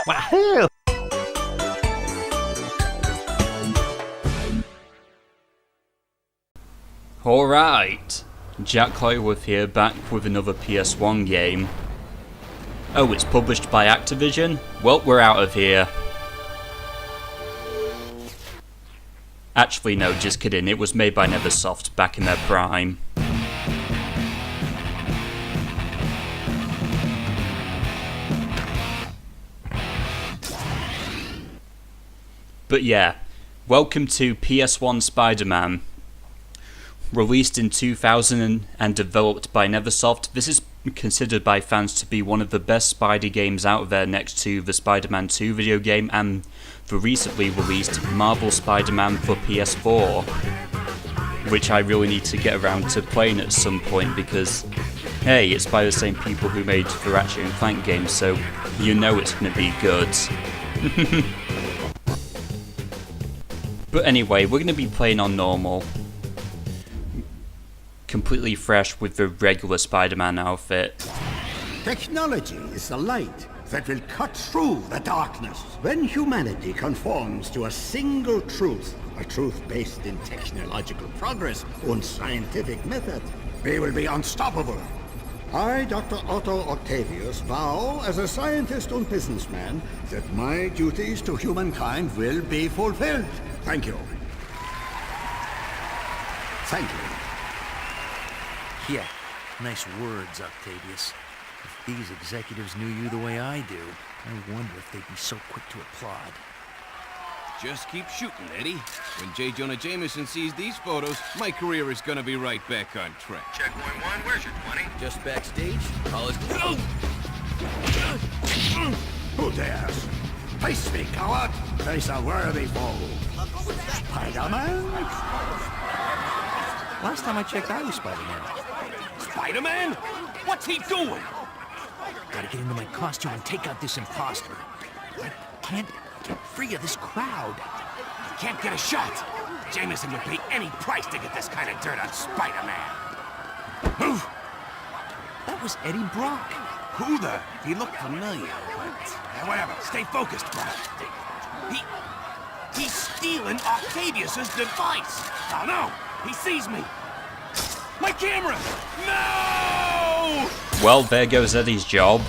Wahoo! Alright, Jack Holleworth here, back with another PS1 game. Oh, it's published by Activision? Well, we're out of here. Actually, no, just kidding, it was made by Neversoft back in their prime. But yeah, welcome to PS1 Spider-Man. Released in 2000 and developed by Neversoft, this is considered by fans to be one of the best Spidey games out there, next to the Spider-Man 2 video game and the recently released Marvel Spider-Man for PS4, which I really need to get around to playing at some point because, hey, it's by the same people who made the Ratchet and Clank games, so you know it's going to be good. But anyway, we're going to be playing on normal. Completely fresh with the regular Spider-Man outfit. Technology is the light that will cut through the darkness. When humanity conforms to a single truth, a truth based in technological progress and scientific method, we will be unstoppable. I, Dr. Otto Octavius, vow as a scientist and businessman that my duties to humankind will be fulfilled. Thank you. Thank you. Yeah, nice words, Octavius. If these executives knew you the way I do, I wonder if they'd be so quick to applaud. Just keep shooting, Eddie. When J. Jonah Jameson sees these photos, my career is gonna be right back on track. Checkpoint 1, where's your 20? Just backstage, call us... Who dares? Face me, coward! Face a worthy foe. Spider-Man? Last time I checked, I was Spider-Man. Spider-Man? What's he doing? Gotta get into my costume and take out this imposter. I can't get free of this crowd. Can't get a shot. Jameson would pay any price to get this kind of dirt on Spider-Man. That was Eddie Brock. Who the? He looked familiar, but... whatever, stay focused, Brock. He's stealing Octavius's device. Oh no, he sees me. My camera! No! Well, there goes Eddie's job.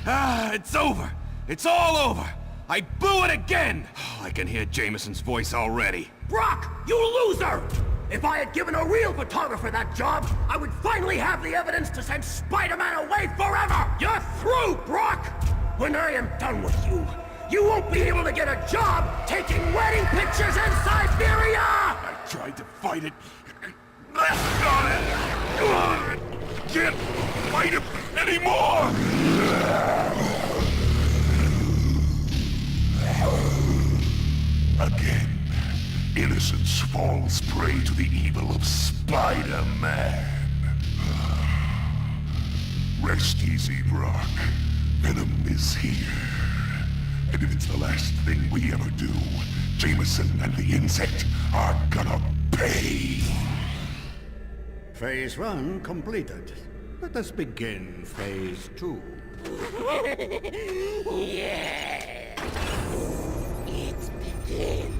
It's over. It's all over. I blew it again. Oh, I can hear Jameson's voice already. Brock, you loser! If I had given a real photographer that job, I would finally have the evidence to send Spider-Man away forever! You're through, Brock! When I am done with you, you won't be able to get a job taking wedding pictures in Siberia! I tried to fight it. Can't fight it anymore! Again, innocence falls prey to the evil of Spider-Man. Rest easy, Brock. Venom is here. And if it's the last thing we ever do, Jameson and the insect are gonna pay. Phase 1 completed. Let us begin Phase 2. Yeah! It begins.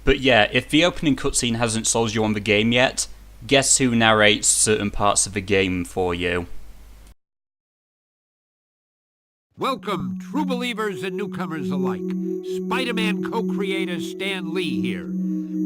But yeah, if the opening cutscene hasn't sold you on the game yet, guess who narrates certain parts of the game for you? Welcome, true believers and newcomers alike. Spider-Man co-creator Stan Lee here.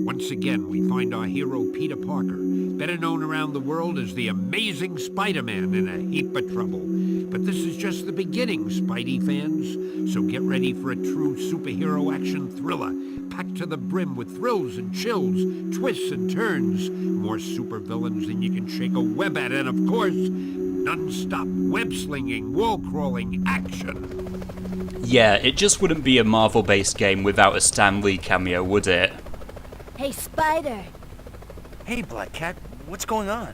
Once again, we find our hero Peter Parker, better known around the world as the Amazing Spider-Man, in a heap of trouble. But this is just the beginning, Spidey fans. So get ready for a true superhero action thriller, packed to the brim with thrills and chills, twists and turns, more supervillains than you can shake a web at, and of course, non-stop web-slinging, wall-crawling action. Yeah, it just wouldn't be a Marvel-based game without a Stan Lee cameo, would it? Hey, Spider. Hey, Black Cat, what's going on?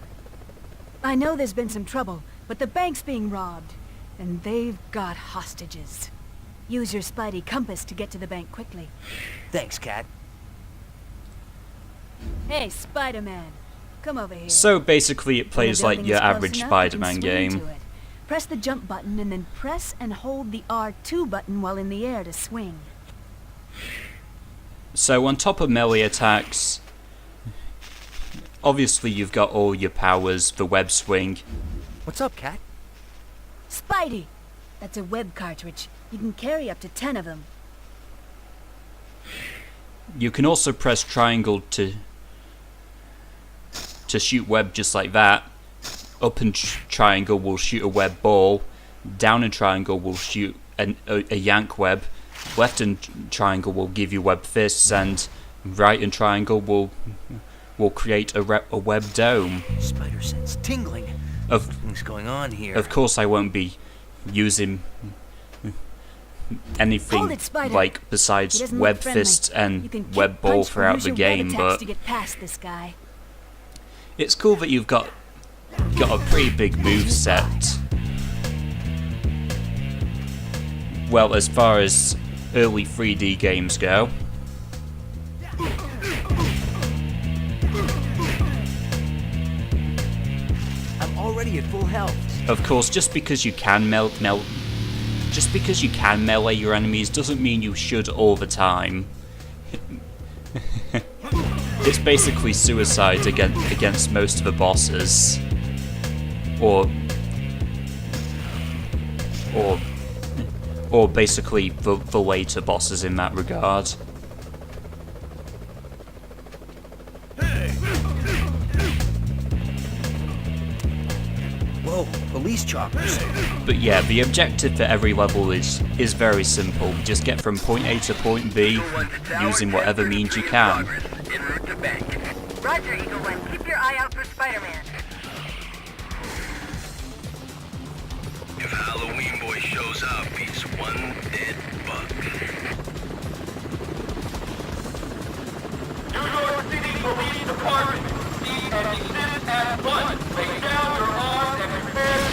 I know there's been some trouble, but the bank's being robbed, and they've got hostages. Use your Spidey compass to get to the bank quickly. Thanks, Cat. Hey, Spider-Man, come over here. So basically it plays When the like building your is close average enough, Spider-Man you can swing game. to it. Press the jump button and then press and hold the R2 button while in the air to swing. So on top of melee attacks, obviously you've got all your powers, the web swing. What's up, Cat? Spidey! That's a web cartridge. You can carry up to 10 of them. You can also press triangle to shoot web just like that. Up and triangle will shoot a web ball. Down and triangle will shoot a yank web. Left and triangle will give you web fists, and right and triangle will create a web dome. Spider sense tingling. Something's going on here. Of course, I won't be using anything Hold it, Spider. like He besides doesn't web look friendly. fist You and can kick, web ball punch, or throughout use the your web game, attacks but to get past this guy. it's cool that you've got a pretty big move set. Well, as far as early 3D games go. I'm already at full health. Of course, just because you can just because you can melee your enemies doesn't mean you should all the time. It's basically suicide against most of the bosses, or basically the later bosses in that regard. Whoa, police choppers. But yeah, the objective for every level is very simple. Just get from point A to point B using whatever means you can. En route to bank. Roger, Eagle One. Keep your eye out for Spider-Man. If Halloween Boy shows up, he's one dead bug. New York City Police Department. See and desist at once. Lay down your arms and prepare to...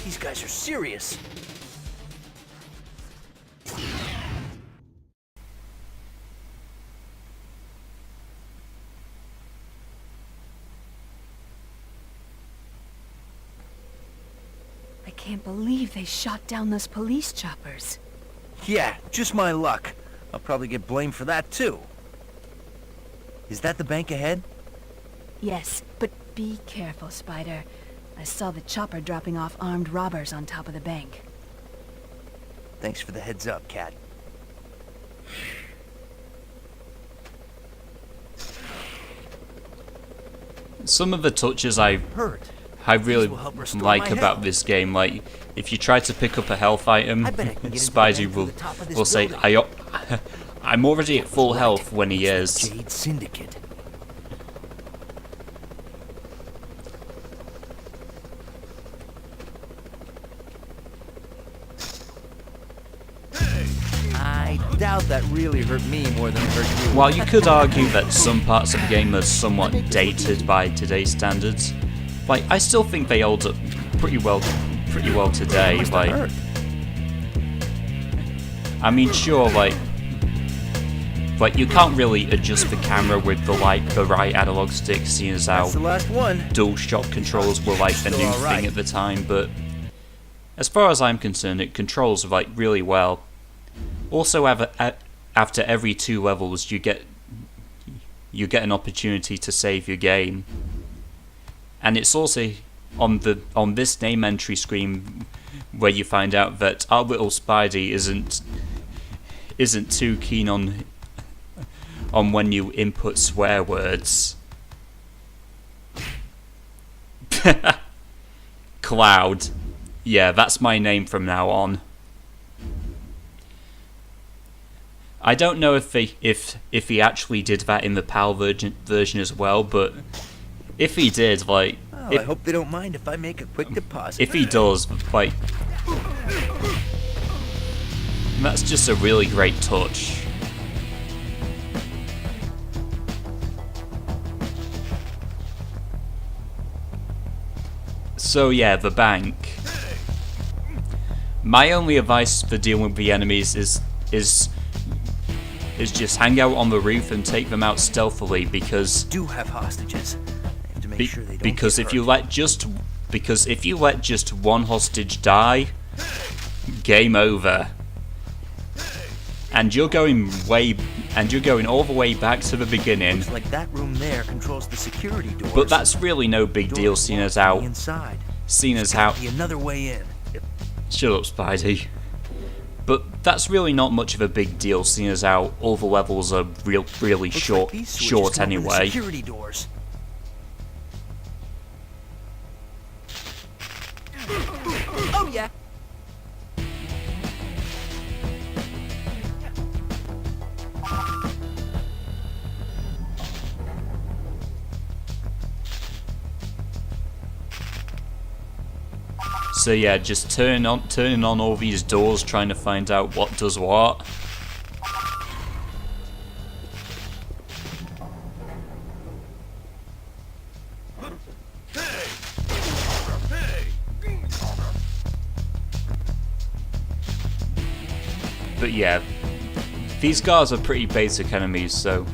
These guys are serious. I can't believe they shot down those police choppers. Yeah, just my luck. I'll probably get blamed for that, too. Is that the bank ahead? Yes, but be careful, Spider. I saw the chopper dropping off armed robbers on top of the bank. Thanks for the heads up, Cat. Some of the touches I Hurt. really These will help restore like my about health. this game, like if you try to pick up a health item, I bet I can get into the Spidey bank through the top of this will say, building. I'm already at full health when he is. Jade Syndicate. I doubt that really hurt me more than it hurt you. While you could argue that some parts of the game are somewhat dated by today's standards, like I still think they hold up pretty well today. Must have Like, hurt. I mean, sure, like you can't really adjust the camera with the right analog stick, seeing as how That's the last one. DualShock controls were like a Still new alright. thing at the time, but as far as I'm concerned, it controls like really well. Also, after every 2 levels, you get an opportunity to save your game, and it's also on this name entry screen where you find out that our little Spidey isn't too keen on when you input swear words. Cloud. Yeah, that's my name from now on. I don't know if he actually did that in the PAL version as well, but If he did, like... Oh, I hope they don't mind if I make a quick deposit. If he does, like... That's just a really great touch. So yeah, the bank. My only advice for dealing with the enemies is just hang out on the roof and take them out stealthily, because Do have hostages. I have to make sure they don't because get if you hurt. let just one hostage die, game over. And you're going all the way back to the beginning. Looks like that room there controls the security doors. But that's really no big deal, Doors seeing locked as from how the inside. seeing There's as how gotta be another way in. shut up, Spidey. But that's really not much of a big deal, seeing as how all the levels are really Looks short like these switches short come open the anyway. Security doors. Oh yeah. So yeah, just turning on all these doors, trying to find out what does what. But yeah, these guards are pretty basic enemies, so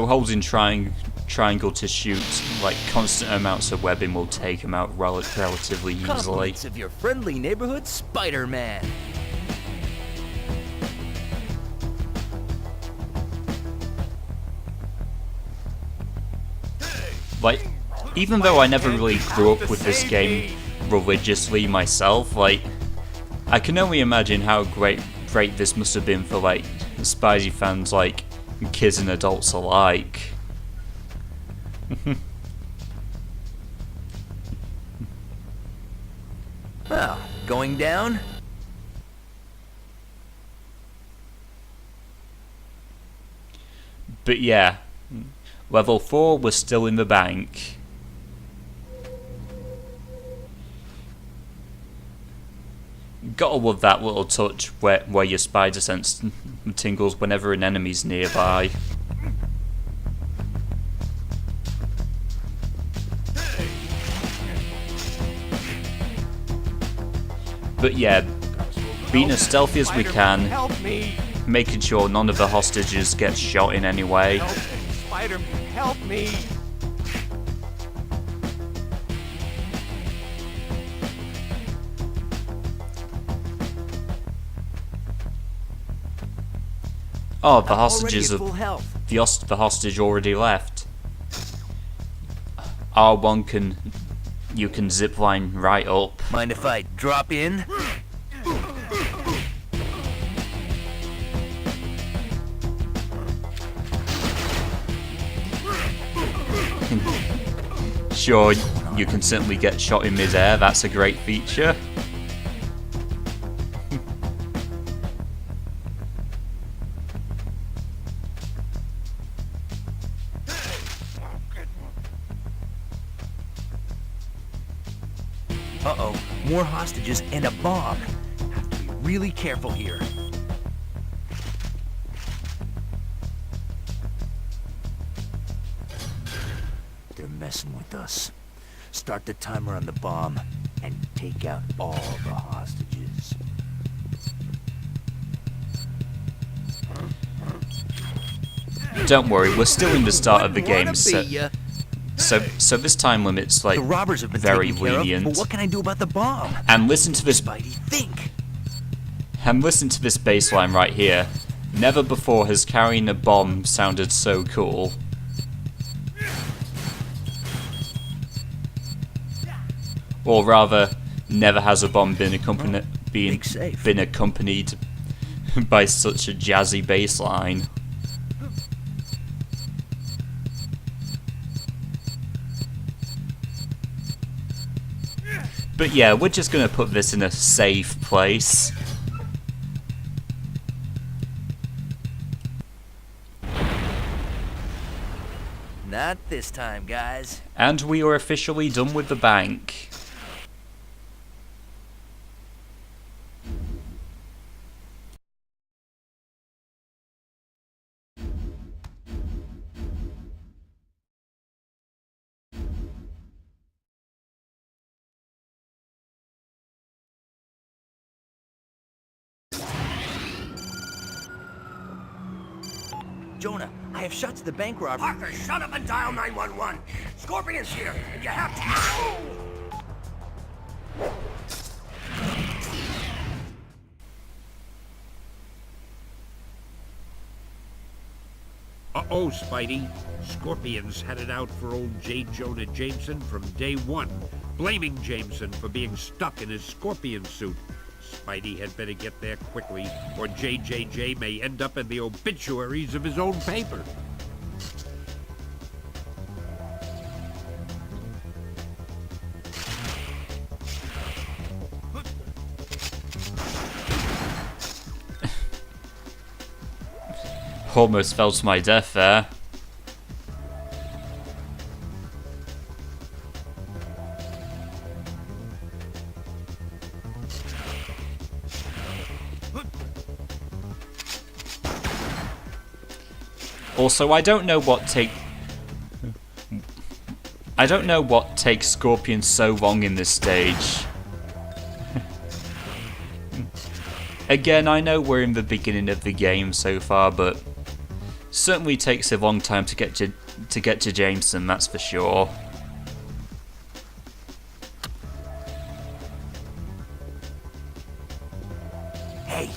holding triangle to shoot like constant amounts of webbing will take them out relatively easily. Compliments of your friendly neighborhood Spider-Man. Like, even though I never really grew up with this game religiously myself, like, I can only imagine how great this must have been for like Spidey fans, like kids and adults alike. Well, going down? But yeah, level 4 was still in the bank. Gotta love that little touch where your spider sense tingles whenever an enemy's nearby. But yeah, being as stealthy as we can, Help me! making sure none of the hostages get shot in any way. Help me! Spider-Man, help me! Oh, the I'm already hostages at have full health. the hostage already left. R1 you can zipline right up. Mind if I drop in? Sure, you can simply get shot in mid-air, that's a great feature. Uh-oh, more hostages and a bomb. Have to be really careful here. They're messing with us. Start the timer on the bomb and take out all the hostages. Don't worry, we're still in the start of the Wouldn't game, wanna be ya. so this time limit's like The robbers have been very taken care of, lenient. but what can I do about the bomb? And listen to this Spidey, think! baseline right here. Never before has carrying a bomb sounded so cool. Or rather, never has a bomb been accompanied Big safe. by such a jazzy bass line. But yeah, we're just gonna put this in a safe place. Not this time, guys. And we are officially done with the bank. Jonah, I have shot to the bank robbery. Parker, shut up and dial 911. Scorpion's here, and you have to... Uh-oh, Spidey. Scorpions had it out for old J. Jonah Jameson from day one, blaming Jameson for being stuck in his scorpion suit. Spidey had better get there quickly, or JJJ may end up in the obituaries of his own paper. Almost fell to my death there. Also, I don't know what takes Scorpion so long in this stage. Again, I know we're in the beginning of the game so far, but certainly takes a long time to get to Jameson, that's for sure. Hey,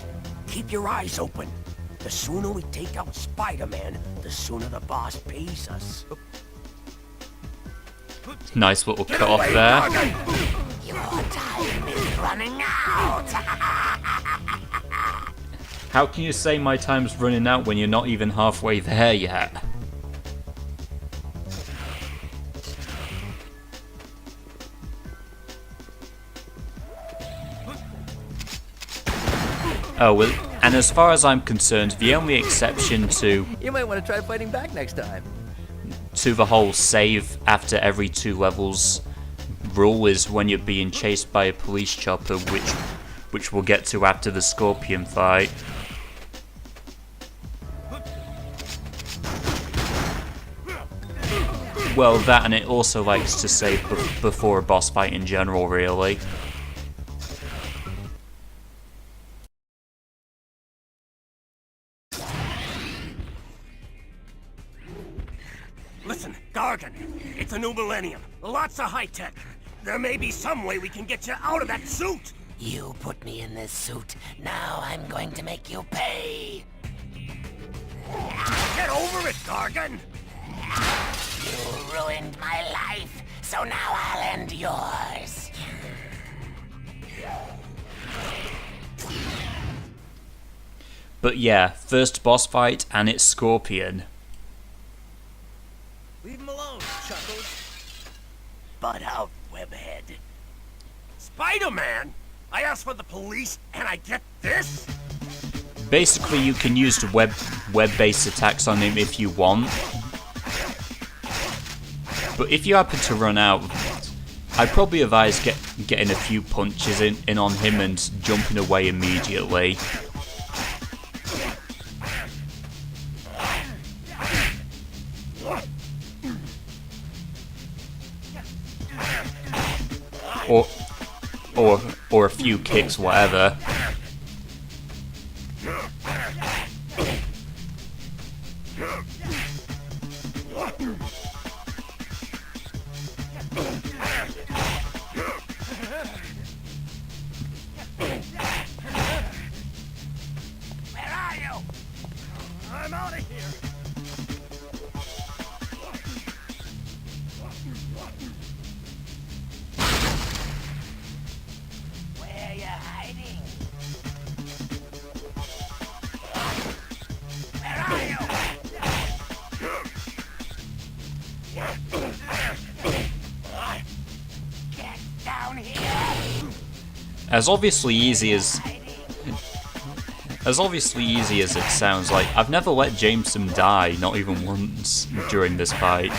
keep your eyes open. The sooner we take out Spider-Man, the sooner the boss pays us. Nice little cut off there. Your time is running out. How can you say my time's running out when you're not even halfway there yet? Oh, well, and as far as I'm concerned, the only exception to You might want to try fighting back next time. the whole save after every 2 levels rule is when you're being chased by a police chopper, which we'll get to after the Scorpion fight. Well, that, and it also likes to save before a boss fight in general, really. Listen, Gargan, it's a new millennium. Lots of high-tech. There may be some way we can get you out of that suit. You put me in this suit. Now I'm going to make you pay. Get over it, Gargan. You ruined my life, so now I'll end yours. But yeah, first boss fight, and it's Scorpion. Leave him alone, Chuckles. Butt out, webhead. Spider-Man? I asked for the police, and I get this? Basically, you can use the web-based attacks on him if you want. But if you happen to run out, I'd probably advise getting a few punches in on him and jumping away immediately. Or a few kicks, whatever. Where are you? I'm out of here. Where are you hiding? Where are you? Get down here! As obviously easy as As obviously easy as it sounds, like, I've never let Jameson die, not even once, during this fight.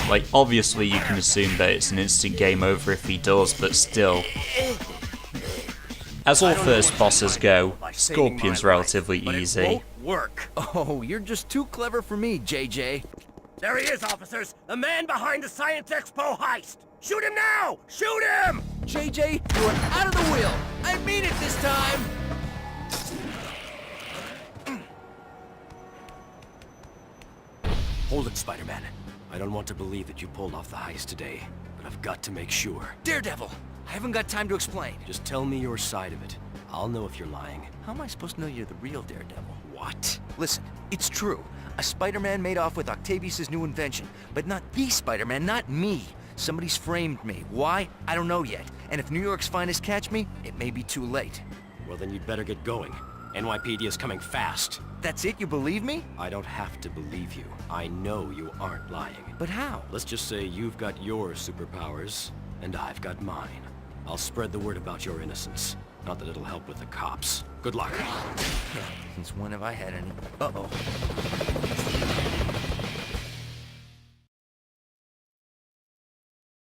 Like, obviously you can assume that it's an instant game over if he does, but still. As all first bosses go, Scorpion's relatively easy. Work. Oh, you're just too clever for me, JJ. There he is, officers! The man behind the Science Expo heist! Shoot him now! Shoot him! JJ, you're out of the wheel. I mean it this time. Hold it, Spider-Man. I don't want to believe that you pulled off the heist today, but I've got to make sure. Daredevil, I haven't got time to explain. Just tell me your side of it. I'll know if you're lying. How am I supposed to know you're the real Daredevil? What? Listen, it's true. A Spider-Man made off with Octavius' new invention, but not the Spider-Man, not me. Somebody's framed me. Why? I don't know yet. And if New York's finest catch me, it may be too late. Well, then you'd better get going. NYPD is coming fast. That's it? You believe me? I don't have to believe you. I know you aren't lying. But how? Let's just say you've got your superpowers, and I've got mine. I'll spread the word about your innocence. Not that it'll help with the cops. Good luck. Since when have I had any? Uh-oh.